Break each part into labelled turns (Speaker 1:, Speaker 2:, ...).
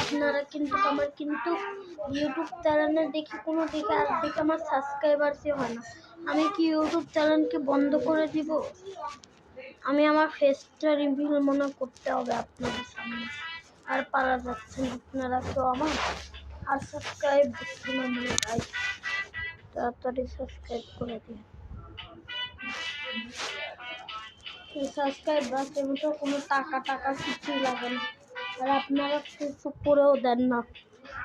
Speaker 1: আপনারা কিন্তু আমার ইউটিউব চ্যানেলে দেখি কোনো দিকে আর দিকে আমার সাবস্ক্রাইবারসই হয় না। আমি কি ইউটিউব চ্যানেলকে বন্ধ করে দিব? আমি আমার ফেসটা রিভিল মনে করতে হবে আপনাদের সামনে, আর পারা যাচ্ছে না। আপনারা তো আমার আর সাবস্ক্রাইব হচ্ছে না মনে হয়, তাড়াতাড়ি সাবস্ক্রাইব করে দিন। সাবস্ক্রাইব বাসের মতো কোনো টাকা কিছুই লাগে না, আর আপনারা কিছু করেও দেন না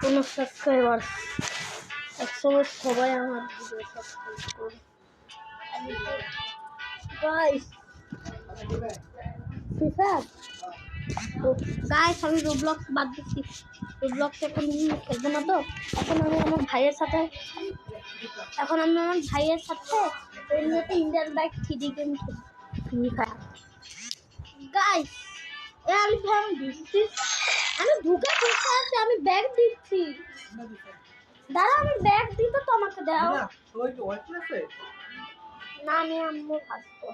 Speaker 1: কোনো সাবস্ক্রাইবার। একসময় সবাই আমার ভিডিও সাবস্ক্রাইব করে। গাইস আমি রোবলক্স বাদ দিচ্ছি। রোবলক্স এখন খেলবো না তো। এখন আমি আমার ভাইয়ের সাথে ইন্ডিয়ান বাইক 3D গেম খেলি। গাইস আমি ব্যাগ দিচ্ছি, আমি ঢুকে বসে আছি, আমি ব্যাগ দিচ্ছি। দাঁড়া, আমি ব্যাগ দিতে তো আমাকে দাও না। আমি আম্মু আসবো।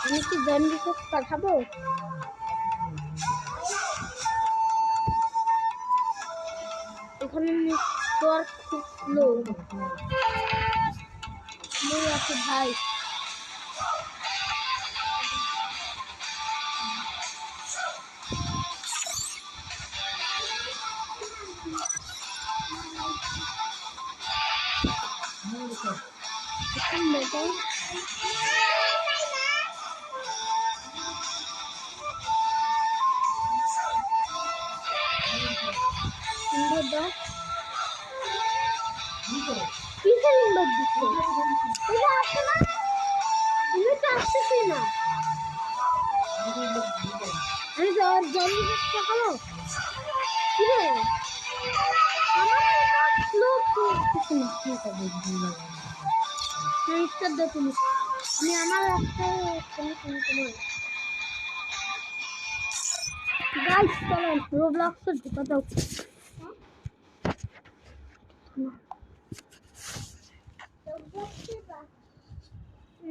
Speaker 1: আমি কি জন্ডিসে পাঠাবো? এখানে নেটওয়ার্ক খুব স্লো আছে ভাই। রোবলক্সে ঢুকা দাও।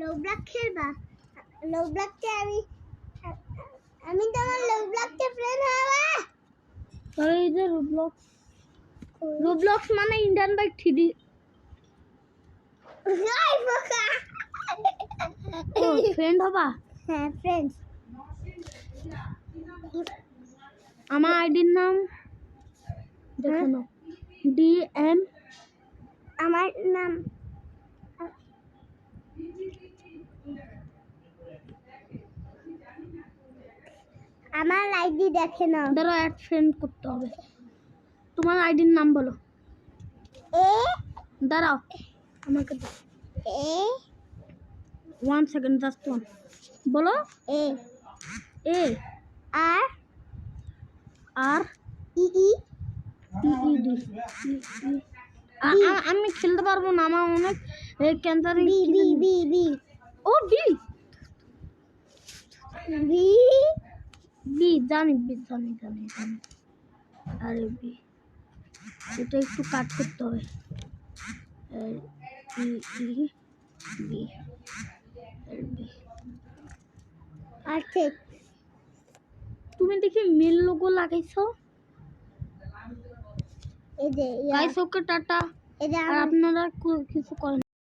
Speaker 1: রোবলক্স খেলবা? রোবলক্সে আমি তোমার রোবলক্সে ফ্রেন্ড হবা। এই যে রোবলক্স মানে ইন্ডিয়ান বাইক 3D। ফ্রেন্ড হবা? হ্যাঁ ফ্রেন্ড। আমার আইডির নাম দেখো না, DM। আমার নাম আমার আইডি দেখে না। দাঁড়া, অ্যাড ফ্রেন্ড করতে হবে। তোমার আইডির নাম বলো। দাঁড়াও আমাকে দাও। 1 সেকেন্ড, জাস্ট 1 বলো। A R E E D। আমি খেলতে পারবো না, আমার অনেক ক্যান্সার। বি ও বি বি বি জানি আরে বি, এটা একটু কাট করতে হবে। বি আচ্ছা, তুমি দেখি মেল লোগো লাগাইছো। এই যে গাইস, ওকে টাটা। আর আপনারা কিছু করেন।